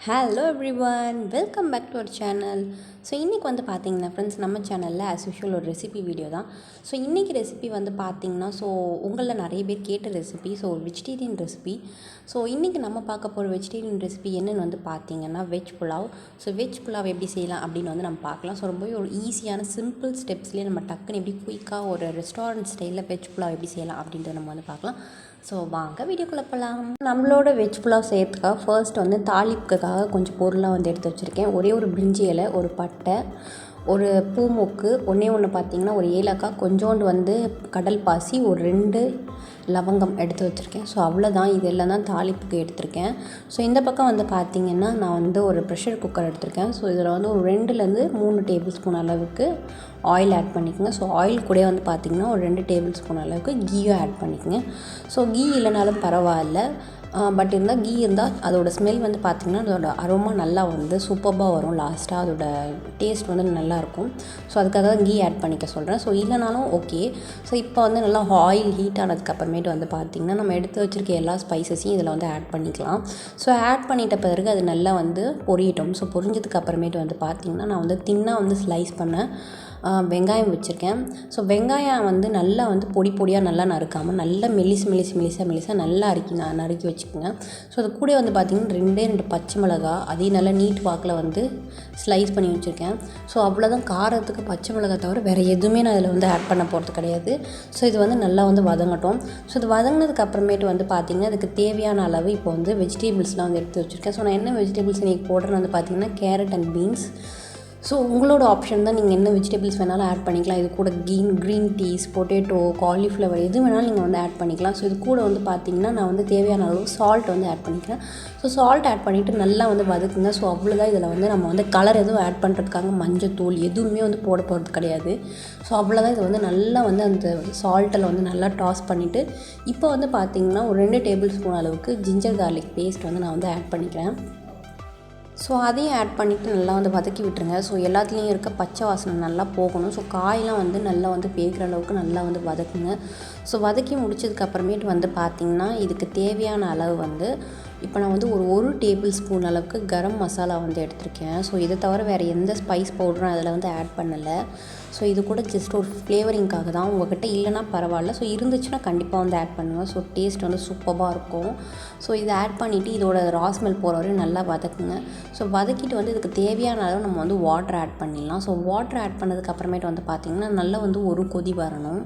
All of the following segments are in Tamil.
Hello everyone, welcome back to our channel. So இன்றைக்கி வந்து பார்த்திங்கன்னா ஃப்ரெண்ட்ஸ், நம்ம சேனலில் ஆஸ் யூஷுவல் ஒரு ரெசிபி வீடியோ தான். ஸோ இன்றைக்கி ரெசிபி வந்து பார்த்திங்கன்னா, ஸோ உங்களில் நிறைய பேர் கேட்ட ரெசிபி, ஸோ ஒரு வெஜிடேரியன் ரெசிபி. ஸோ இன்றைக்கி நம்ம பார்க்க போகிற வெஜிடேரியன் ரெசிபி என்னென்னு வந்து பார்த்திங்கன்னா veg pulao. So veg pulao எப்படி செய்யலாம் அப்படின்னு வந்து நம்ம பார்க்கலாம். ஸோ ரொம்பவே ஒரு ஈஸியான சிம்பிள் ஸ்டெப்ஸ்லேயே நம்ம டக்குன்னு எப்படி குயிக்காக ஒரு ரெஸ்டாரண்ட் ஸ்டைலில் வெஜ் புலாவ் எப்படி செய்யலாம் அப்படின்றத நம்ம வந்து பார்க்கலாம். ஸோ வாங்க வீடியோக்குள்ளே போகலாம். நம்மளோட வெஜ் புலாவ் செய்யறதுக்காக ஃபர்ஸ்ட் வந்து தாளிப்புக்காக கொஞ்சம் பொருளாக வந்து எடுத்து வச்சுருக்கேன். ஒரே ஒரு பிரிஞ்சி இலை, ஒரு பட்டை, ஒரு பூமொக்கு, ஒன்று பார்த்திங்கன்னா ஒரு ஏலக்காய், கொஞ்சோண்டு வந்து கடல் பாசி, ஒரு 2 லவங்கம் எடுத்து வச்சுருக்கேன். ஸோ அவ்வளோதான், இது எல்லாம் தான் தாளிப்புக்கு எடுத்திருக்கேன். ஸோ இந்த பக்கம் வந்து பார்த்திங்கன்னா நான் வந்து ஒரு ப்ரெஷர் குக்கர் எடுத்திருக்கேன். ஸோ இதில் வந்து ஒரு 2லேருந்து 3 டேபிள் ஸ்பூன் அளவுக்கு ஆயில் ஆட் பண்ணிக்கோங்க. ஸோ ஆயில் கூட வந்து பார்த்திங்கன்னா ஒரு 2 டேபிள் ஸ்பூன் அளவுக்கு கீயும் ஆட் பண்ணிக்கோங்க. ஸோ கீ இல்லைனாலும் பரவாயில்ல, பட் இருந்தால் கீ இருந்தால் அதோடய ஸ்மெல் வந்து பார்த்திங்கன்னா அதோட அரோமா நல்லா வந்து சூப்பராக வரும். லாஸ்ட்டாக அதோட டேஸ்ட் வந்து நல்லாயிருக்கும். ஸோ அதுக்காக தான் கீ ஆட் பண்ணிக்க சொல்கிறேன். ஸோ இல்லைனாலும் ஓகே. ஸோ இப்போ வந்து நல்லா ஆயில் ஹீட் ஆனதுக்கப்புறமேட்டு வந்து பார்த்திங்கன்னா நம்ம எடுத்து வச்சுருக்க எல்லா ஸ்பைசஸையும் இதில் வந்து ஆட் பண்ணிக்கலாம். ஸோ ஆட் பண்ணிட்ட பிறகு அது நல்லா வந்து பொரியட்டும். ஸோ பொரிஞ்சதுக்கு அப்புறமேட்டு வந்து பார்த்திங்கன்னா நான் வந்து தின்னாக வந்து ஸ்லைஸ் பண்ண வெங்காயம் வச்சுருக்கேன். ஸோ வெங்காயம் வந்து நல்லா வந்து பொடியாக நல்லா நறுக்காமல் நல்லா மெலிசாக நல்லா நறுக்கி வச்சுக்கோங்க. ஸோ அது கூட வந்து பார்த்திங்கன்னா 2 பச்சை மிளகா, அதையும் நல்லா நீட் வாக்கில் வந்து ஸ்லைஸ் பண்ணி வச்சுருக்கேன். ஸோ அவ்வளோதான், காரத்துக்கு பச்சை மிளகா தவிர வேறு எதுவுமே நான் இதில் வந்து ஆட் பண்ண போகிறது கிடையாது. ஸோ இது வந்து நல்லா வந்து வதங்கட்டும். ஸோ இது வதங்கினதுக்கு அப்புறமேட்டு வந்து பார்த்திங்கன்னா அதுக்கு தேவையான அளவு இப்போ வந்து வெஜிடபிள்ஸ்லாம் வந்து எடுத்து வச்சுருக்கேன். ஸோ நான் என்ன வெஜிடபிள்ஸ் இன்றைக்கி போடுறேன்னு வந்து பார்த்திங்கன்னா கேரட் அண்ட் பீன்ஸ். ஸோ உங்களோட ஆப்ஷன் தான், நீங்கள் என்ன வெஜிடபிள்ஸ் வேணாலும் ஆட் பண்ணிக்கலாம். இது கூட க்ரீன் பீஸ், பொட்டேட்டோ, காலிஃப்ளவர் எது வேணாலும் நீங்கள் வந்து ஆட் பண்ணிக்கலாம். ஸோ இது கூட வந்து பார்த்திங்கன்னா நான் வந்து தேவையான அளவு சால்ட் வந்து ஆட் பண்ணிக்கிறேன். ஸோ சால்ட் ஆட் பண்ணிவிட்டு நல்லா வந்து வதக்குங்க. ஸோ அவ்வளோதான், இதில் வந்து நம்ம வந்து கலர் எதுவும் ஆட் பண்ணுறதுக்காக மஞ்சத்தூள் எதுவுமே வந்து போட போகிறது கிடையாது. ஸோ அவ்வளோதான், இது வந்து நல்லா வந்து அந்த சால்ட்டில் வந்து நல்லா டாஸ் பண்ணிவிட்டு இப்போ வந்து பார்த்திங்கன்னா ஒரு 2 டேபிள் ஸ்பூன் அளவுக்கு ஜிஞ்சர் கார்லிக் பேஸ்ட் வந்து நான் வந்து ஆட் பண்ணிக்கிறேன். ஸோ அதையும் ஆட் பண்ணிவிட்டு நல்லா வந்து வதக்கி விட்டுருங்க. ஸோ எல்லாத்துலேயும் இருக்க பச்சை வாசனை நல்லா போகணும். ஸோ காயெலாம் வந்து நல்லா வந்து வேகிற அளவுக்கு நல்லா வந்து வதக்குங்க. ஸோ வதக்கி முடிச்சதுக்கப்புறமேட்டு வந்து பார்த்திங்கன்னா இதுக்கு தேவையான அளவு வந்து இப்போ நான் வந்து ஒரு டேபிள் ஸ்பூன் அளவுக்கு கரம் மசாலா வந்து எடுத்திருக்கேன். ஸோ இதை தவிர வேறு எந்த ஸ்பைஸ் பவுடரும் அதில் வந்து ஆட் பண்ணலை. ஸோ இது கூட ஜஸ்ட் ஒரு ஃப்ளேவரிங்காக தான். உங்கள்கிட்ட இல்லைனா பரவாயில்ல, ஸோ இருந்துச்சுன்னா கண்டிப்பாக வந்து ஆட் பண்ணுங்கள். ஸோ டேஸ்ட் வந்து சூப்பராக இருக்கும். ஸோ இதை ஆட் பண்ணிவிட்டு இதோட ராஸ்மெல் போகிற வரையும் நல்லா வதக்குங்க. ஸோ வதக்கிட்டு வந்து இதுக்கு தேவையான அளவு நம்ம வந்து வாட்டர் ஆட் பண்ணிடலாம். ஸோ வாட்டர் ஆட் பண்ணதுக்கு அப்புறமேட்டு வந்து பார்த்திங்கன்னா நல்லா வந்து ஒரு கொதி வரணும்.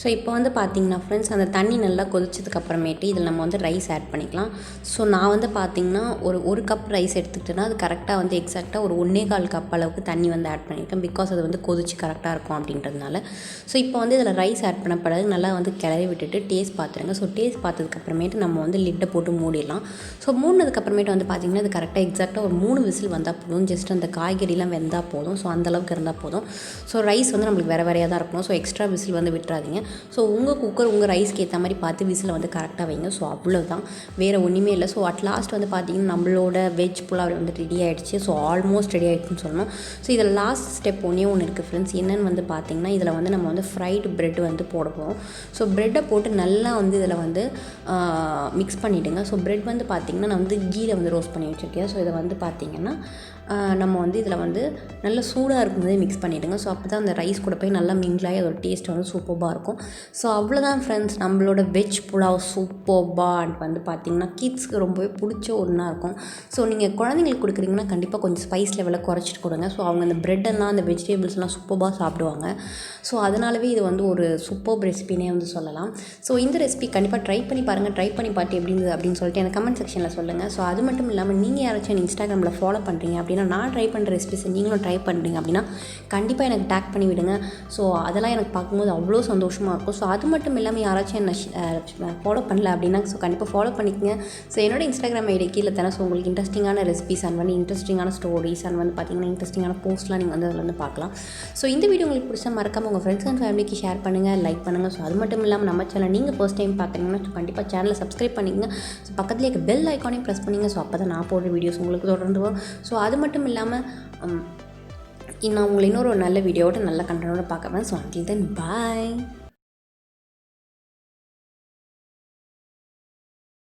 ஸோ இப்போ வந்து பார்த்திங்கன்னா ஃப்ரெண்ட்ஸ், அந்த தண்ணி நல்லா கொதிச்சதுக்கப்புறமேட்டு இதில் நம்ம வந்து ரைஸ் ஆட் பண்ணிக்கலாம். ஸோ நான் வந்து பார்த்திங்கன்னா ஒரு கப் ரைஸ் எடுத்துக்கிட்டேன்னா அது கரெக்டாக வந்து எக்ஸாக்டாக ஒரு 1.25 கப் அளவுக்கு தண்ணி வந்து ஆட் பண்ணியிருக்கேன். பிகாஸ் அது வந்து கொதிச்சு கரெக்டாக இருக்கும் அப்படின்றதுனால. ஸோ இப்போ வந்து இதில் ரைஸ் ஆட் பண்ண பிறகு நல்லா வந்து கிளறி விட்டுட்டு டேஸ்ட் பார்த்துருங்க. ஸோ டேஸ்ட் பார்த்ததுக்கப்புறமேட்டு நம்ம வந்து லிட்டை போட்டு மூடிடலாம். ஸோ மூடினதுக்கப்புறமேட்டு வந்து பார்த்திங்கன்னா அது கரெக்டாக எக்ஸாக்டாக ஒரு 3 விசில் வந்தால் போதும். ஜஸ்ட் அந்த காய்கறிலாம் வெந்தால் போதும். ஸோ அந்தளவுக்கு இருந்தால் போதும். ஸோ ரைஸ் வந்து நம்மளுக்கு வேறையாக தான் இருக்கணும். ஸோ எக்ஸ்ட்ரா விசில் வந்து விட்டுறாதீங்க. ஸோ உங்கள் குக்கர் உங்கள் ரைஸ்க்கு ஏற்ற மாதிரி பார்த்து விசில் வந்து கரெக்டாக வைங்க. ஸோ அவ்வளோதான், வேறு ஒன்றுமே இல்லை. ஸோ அட் லாஸ்ட் வந்து பார்த்திங்கன்னா நம்மளோட வெஜ் புலாவ் வந்து ரெடி ஆகிடுச்சு. ஸோ ஆல்மோஸ்ட் ரெடி ஆகிடுச்சுன்னு சொல்லணும். ஸோ இதில் லாஸ்ட் ஸ்டெப் ஒன்று இருக்குது ஃப்ரெண்ட்ஸ். என்னென்னு வந்து பார்த்திங்கன்னா இதில் வந்து நம்ம வந்து ஃப்ரைடு ப்ரெட் வந்து போட போகிறோம். ஸோ ப்ரெட்டை போட்டு நல்லா வந்து இதில் வந்து மிக்ஸ் பண்ணிவிடுங்க. ஸோ ப்ரெட் வந்து பார்த்திங்கன்னா நான் வந்து கீரை வந்து ரோஸ்ட் பண்ணி வச்சுருக்கேன். ஸோ இதை வந்து பார்த்திங்கன்னா நம்ம வந்து இதில் வந்து நல்லா சூடாக இருக்கும்போதே மிக்ஸ் பண்ணிவிடுங்க. ஸோ அப்போ தான் அந்த ரைஸ் கூட போய் நல்லா மிங்கிளாகி அதோட டேஸ்ட் வந்து சூப்பராக இருக்கும். ஸோ அவ்வளோதான் ஃப்ரெண்ட்ஸ், நம்மளோட வெஜ் புலாவ் சூப்பராக அண்ட் வந்து பார்த்திங்கன்னா கிட்ஸ்க்கு ரொம்பவே பிடிச்ச ஒன்றா இருக்கும். ஸோ நீங்கள் குழந்தைங்களுக்கு கொடுக்குறீங்கன்னா கண்டிப்பாக கொஞ்சம் ஸ்பைஸ் லெவலை குறைச்சிட்டு கொடுங்க. ஸோ அவங்க அந்த ப்ரெட்டெல்லாம் அந்த வெஜிடபிள்ஸ்லாம் சூப்பராக சாப்பிடுவாங்க. ஸோ அதனாலவே இது வந்து ஒரு சூப்பர் ரெசிபினே வந்து சொல்லலாம். ஸோ இந்த ரெசிபி கண்டிப்பாக ட்ரை பண்ணி பாருங்கள். ட்ரை பண்ணி பார்த்து எப்படி இருந்தது அப்படின்னு சொல்லிட்டு எனக்கு கமெண்ட் செக்ஷனில் சொல்லுங்கள். ஸோ அது மட்டும் இல்லாமல் நீங்கள் யாராச்சும் இன்ஸ்டாகிராமில் ஃபாலோ பண்ணுறீங்க அப்படின்னா, நான் ட்ரை பண்ணுற ரெசிபிஸை நீங்களும் ட்ரை பண்ணுறீங்க அப்படின்னா கண்டிப்பாக எனக்கு டேக் பண்ணி விடுங்க. ஸோ அதெல்லாம் எனக்கு பார்க்கும்போது அவ்வளோ சந்தோஷமாக இருக்கும். ஸோ அது மட்டும் இல்லாமல் யாராச்சும் என்ன ஃபாலோ பண்ணல அப்படின்னா ஸோ கண்டிப்பாக ஃபாலோ பண்ணிக்கங்க. ஸோ என்னோட இன்ஸ்டாகிராம் ஐடி கீழே தானே. ஸோ உங்களுக்கு இன்ட்ரெஸ்டிங்கான ரெசிபிஸ் அண்ட் வந்து இன்ட்ரெஸ்டிங்கான ஸ்டோரிஸ் அண்ட் வந்து பார்த்திங்கன்னா இன்ட்ரெஸ்டிங்கான போஸ்ட்லாம் நீங்கள் வந்து அதில் வந்து பார்க்கலாம். ஸோ இந்த வீடியோ உங்களுக்கு பிடிச்சா மறக்காமல் உங்கள் ஃப்ரெண்ட்ஸ் அண்ட் ஃபேமிலிக்கு ஷேர் பண்ணுங்கள், லைக் பண்ணுங்கள். ஸோ அது மட்டும் இல்லாமல் நம்ம சேனல் நீங்கள் ஃபர்ஸ்ட் டைம் பார்க்குறீங்கன்னா ஸோ கண்டிப்பாக சேனலை சப்ஸ்கிரைப் பண்ணிக்கங்க. ஸோ பக்கத்துலேயே இருக்க பெல் ஐக்கானையும் ப்ரெஸ் பண்ணிங்க. ஸோ அப்போ தான் நான் போடுற வீடியோஸ் உங்களுக்கு தொடர்ந்து வரும். ஸோ அது மட்டும் இல்லாமல் நான் உங்களை இன்னொரு நல்ல வீடியோவோட நல்ல கண்டென்ட்டோட பார்க்குறேன். ஸோ அன்டில் தென் பாய்.